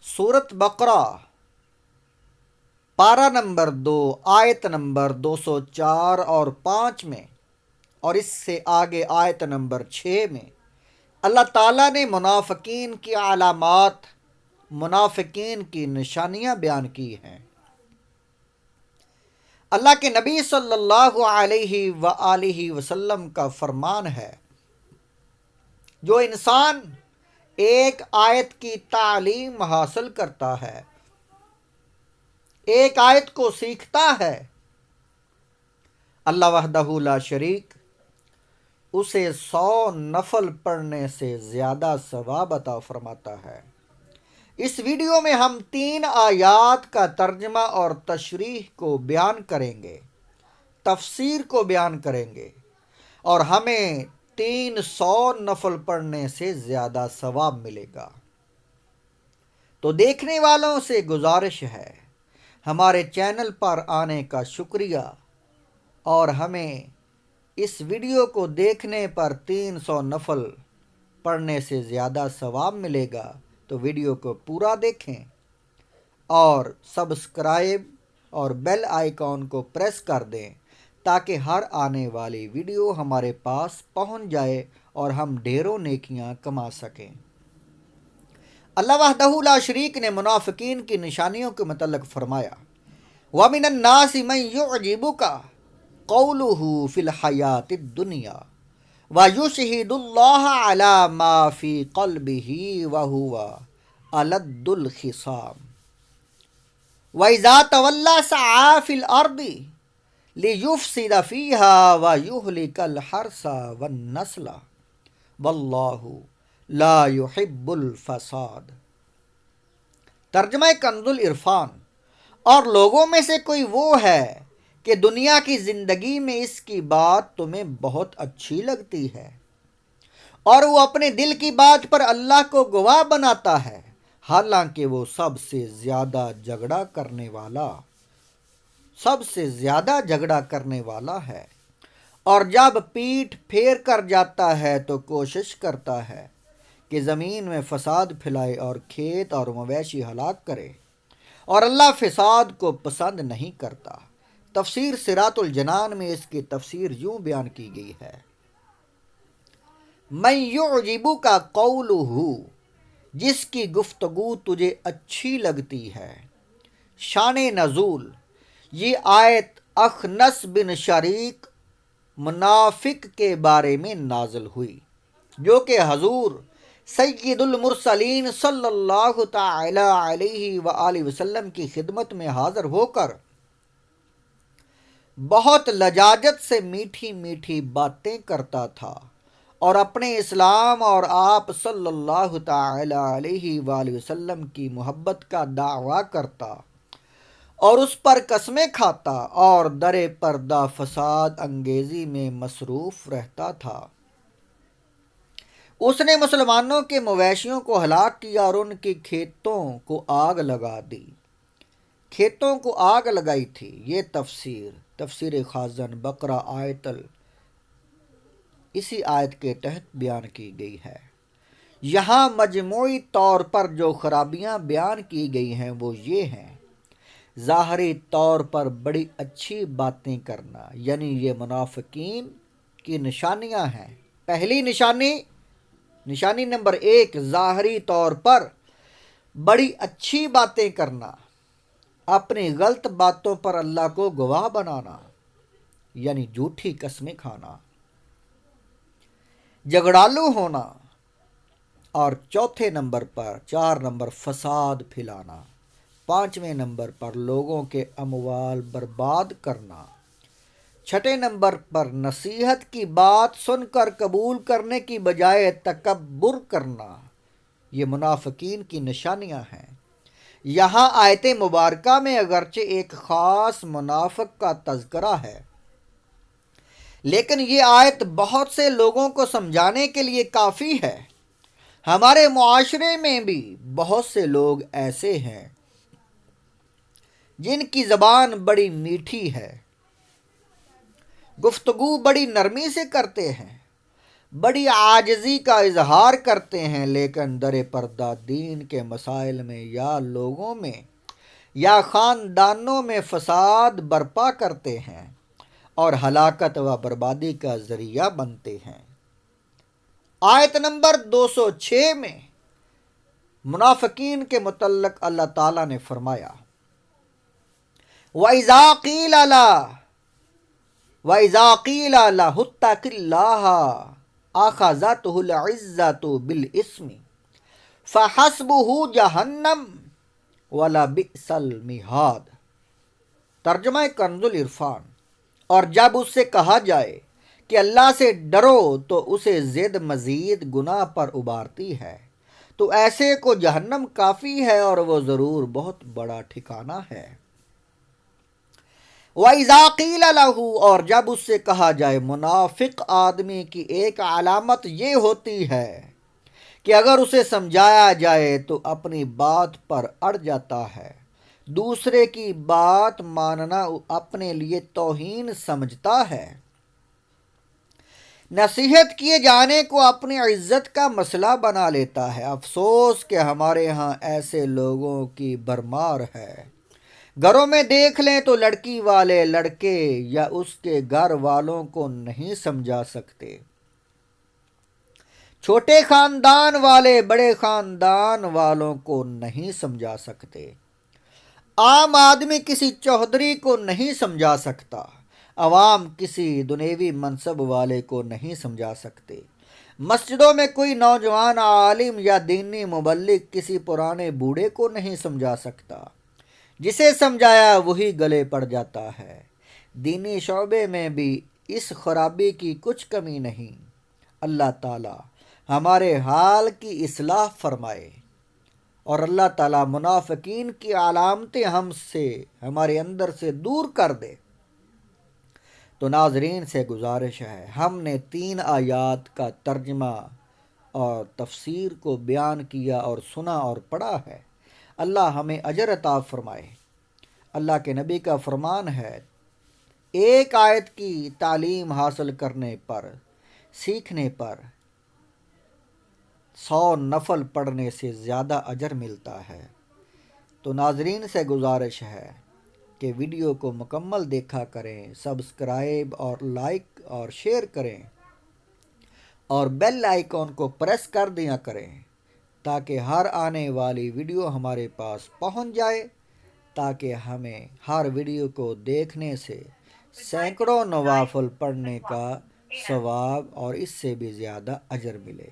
سورت بقرہ پارہ نمبر 2 آیت نمبر 204 اور 5 میں، اور اس سے آگے آیت نمبر 6 میں اللہ تعالیٰ نے منافقین کی علامات، منافقین کی نشانیاں بیان کی ہیں۔ اللہ کے نبی صلی اللہ علیہ وآلہ وسلم کا فرمان ہے، جو انسان ایک آیت کی تعلیم حاصل کرتا ہے، ایک آیت کو سیکھتا ہے، اللہ وحدہ لا شریک اسے 100 نفل پڑھنے سے زیادہ ثواب عطا فرماتا ہے۔ اس ویڈیو میں ہم 3 آیات کا ترجمہ اور تشریح کو بیان کریں گے، تفسیر کو بیان کریں گے، اور ہمیں 300 نفل پڑھنے سے زیادہ ثواب ملے گا۔ تو دیکھنے والوں سے گزارش ہے، ہمارے چینل پر آنے کا شکریہ، اور ہمیں اس ویڈیو کو دیکھنے پر 300 نفل پڑھنے سے زیادہ ثواب ملے گا، تو ویڈیو کو پورا دیکھیں اور سبسکرائب اور بیل آئیکن کو پریس کر دیں تاکہ ہر آنے والی ویڈیو ہمارے پاس پہنچ جائے اور ہم ڈھیروں نیکیاں کما سکیں۔ اللہ وحدہ لا شریک نے منافقین کی نشانیوں کے متعلق فرمایا، وَمِنَ النَّاسِ مَن يُعْجِبُكَ قَوْلُهُ فِي الْحَيَاةِ الدُّنْيَا وَيُشْهِدُ اللَّهَ عَلَى مَا فِي قَلْبِهِ وَهُوَ أَلَدُّ الْخِصَامِ وَإِذَا تَوَلَّى سَعَىٰ فِي الْأَرْضِ لِيُفْسِدَ فِيهَا وَيُهْلِكَ الْحَرْثَ وَالنَّسْلَ وَاللَّهُ لَا يُحِبُّ الْفَسَادَ۔ ترجمہ کنز العرفان۔ اور لوگوں میں سے کوئی وہ ہے کہ دنیا کی زندگی میں اس کی بات تمہیں بہت اچھی لگتی ہے، اور وہ اپنے دل کی بات پر اللہ کو گواہ بناتا ہے، حالانکہ وہ سب سے زیادہ جھگڑا کرنے والا ہے، اور جب پیٹھ پھیر کر جاتا ہے تو کوشش کرتا ہے کہ زمین میں فساد پھیلائے اور کھیت اور مویشی ہلاک کرے، اور اللہ فساد کو پسند نہیں کرتا۔ تفسیر صراط الجنان میں اس کی تفسیر یوں بیان کی گئی ہے، من یعجبک قولہ، جس کی گفتگو تجھے اچھی لگتی ہے۔ شان نزول، یہ آیت اخنس بن شریک منافق کے بارے میں نازل ہوئی، جو کہ حضور سید المرسلین صلی اللہ تعالی علیہ وآلہ وسلم کی خدمت میں حاضر ہو کر بہت لجاجت سے میٹھی میٹھی باتیں کرتا تھا، اور اپنے اسلام اور آپ صلی اللہ تعالی علیہ وآلہ وسلم کی محبت کا دعویٰ کرتا، اور اس پر قسمیں کھاتا، اور در پردہ فساد انگیزی میں مصروف رہتا تھا۔ اس نے مسلمانوں کے مویشیوں کو ہلاک کیا اور ان کی کھیتوں کو آگ لگا دی، کھیتوں کو آگ لگائی تھی۔ یہ تفسیر خازن بقرہ اسی آیت کے تحت بیان کی گئی ہے۔ یہاں مجموعی طور پر جو خرابیاں بیان کی گئی ہیں وہ یہ ہیں: ظاہری طور پر بڑی اچھی باتیں کرنا، یعنی یہ منافقین کی نشانیاں ہیں۔ پہلی نشانی نمبر 1، ظاہری طور پر بڑی اچھی باتیں کرنا، اپنی غلط باتوں پر اللہ کو گواہ بنانا، یعنی جھوٹی قسمیں کھانا، جھگڑالو ہونا، اور چوتھے نمبر پر 4 نمبر فساد پھیلانا، 5ویں نمبر پر لوگوں کے اموال برباد کرنا، 6 نمبر پر نصیحت کی بات سن کر قبول کرنے کی بجائے تکبر کرنا۔ یہ منافقین کی نشانیاں ہیں۔ یہاں آیت مبارکہ میں اگرچہ ایک خاص منافق کا تذکرہ ہے، لیکن یہ آیت بہت سے لوگوں کو سمجھانے کے لیے کافی ہے۔ ہمارے معاشرے میں بھی بہت سے لوگ ایسے ہیں جن کی زبان بڑی میٹھی ہے، گفتگو بڑی نرمی سے کرتے ہیں، بڑی عاجزی کا اظہار کرتے ہیں، لیکن در پردہ دین کے مسائل میں یا لوگوں میں یا خاندانوں میں فساد برپا کرتے ہیں اور ہلاکت و بربادی کا ذریعہ بنتے ہیں۔ آیت نمبر 206 میں منافقین کے متعلق اللہ تعالیٰ نے فرمایا وَإِذَا قِيلَ لَهُ اتَّقِ اللَّهَ أَخَذَتْهُ الْعِزَّةُ بِالْإِثْمِ فَحَسْبُهُ جَهَنَّمُ وَلَبِئْسَ الْمِہَادُ۔ ترجمہ کنز العرفان۔ اور جب اس سے کہا جائے کہ اللہ سے ڈرو تو اسے ضد مزید گناہ پر ابارتی ہے، تو ایسے کو جہنم کافی ہے اور وہ ضرور بہت بڑا ٹھکانہ ہے۔ وَإِذَا قِيلَ لَهُ، اور جب اس سے کہا جائے، منافق آدمی کی ایک علامت یہ ہوتی ہے کہ اگر اسے سمجھایا جائے تو اپنی بات پر اڑ جاتا ہے، دوسرے کی بات ماننا اپنے لیے توہین سمجھتا ہے، نصیحت کیے جانے کو اپنی عزت کا مسئلہ بنا لیتا ہے۔ افسوس کہ ہمارے ہاں ایسے لوگوں کی بھرمار ہے۔ گھروں میں دیکھ لیں تو لڑکی والے لڑکے یا اس کے گھر والوں کو نہیں سمجھا سکتے، چھوٹے خاندان والے بڑے خاندان والوں کو نہیں سمجھا سکتے، عام آدمی کسی چودھری کو نہیں سمجھا سکتا، عوام کسی دنیوی منصب والے کو نہیں سمجھا سکتے، مسجدوں میں کوئی نوجوان عالم یا دینی مبلغ کسی پرانے بوڑھے کو نہیں سمجھا سکتا، جسے سمجھایا وہی گلے پڑ جاتا ہے۔ دینی شعبے میں بھی اس خرابی کی کچھ کمی نہیں۔ اللہ تعالی ہمارے حال کی اصلاح فرمائے اور اللہ تعالی منافقین کی علامتیں ہمارے اندر سے دور کر دے۔ تو ناظرین سے گزارش ہے، ہم نے 3 آیات کا ترجمہ اور تفسیر کو بیان کیا اور سنا اور پڑھا ہے۔ اللہ ہمیں اجر عطا فرمائے۔ اللہ کے نبی کا فرمان ہے، ایک آیت کی تعلیم حاصل کرنے پر، سیکھنے پر 100 نفل پڑھنے سے زیادہ اجر ملتا ہے۔ تو ناظرین سے گزارش ہے کہ ویڈیو کو مکمل دیکھا کریں، سبسکرائب اور لائک اور شیئر کریں اور بیل آئیکن کو پریس کر دیا کریں تاکہ ہر آنے والی ویڈیو ہمارے پاس پہنچ جائے، تاکہ ہمیں ہر ویڈیو کو دیکھنے سے سینکڑوں نوافل پڑھنے کا ثواب اور اس سے بھی زیادہ اجر ملے۔